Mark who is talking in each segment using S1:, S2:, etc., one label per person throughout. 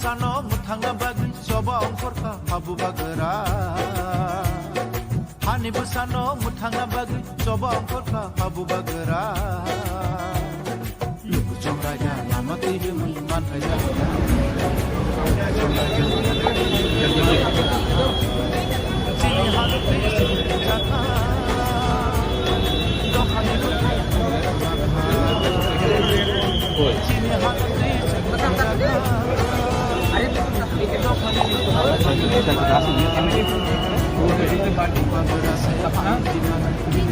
S1: busano muthangna bagi soba ongkorka habu bagara Hani busano muthangna bagi soba ongkorka habu bagara Lugu chomraja lama tiri man haja Chini halu pesi jaka Dohani Chini halu pesi jaka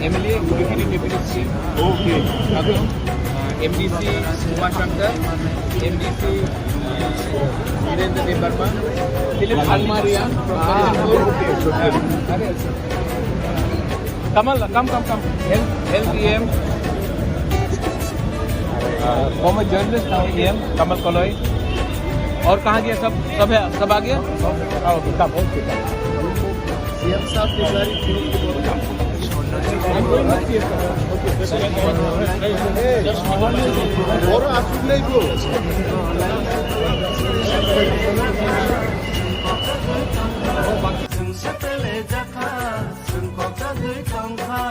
S2: MLA Deputy Deputy Chief.
S3: Okay.
S2: MDC Kumar Shankar, MDC Virendra Dev Burma, Philip Almaria from Kamal, come. Health EM, former journalist now EM, Kamal Koloy. और कहाँ गया सब आ गया
S3: CM साहब की सारी और आसुक नहीं को
S1: Satele jaka sungkota dui tongkha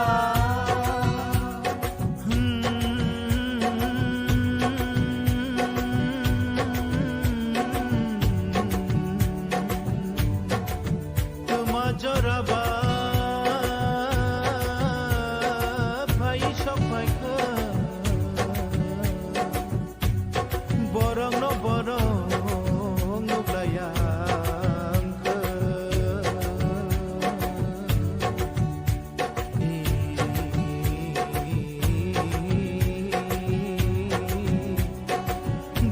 S1: Tuma joraba bhai shokai kha Borong no borong nuklaya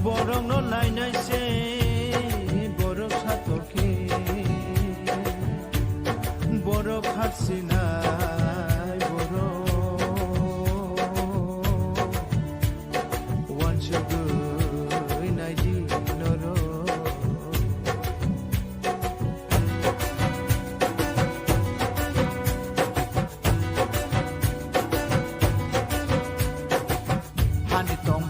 S1: Borong no nainai se borok satoke borok harsinai borok once you go in I noro Hani tong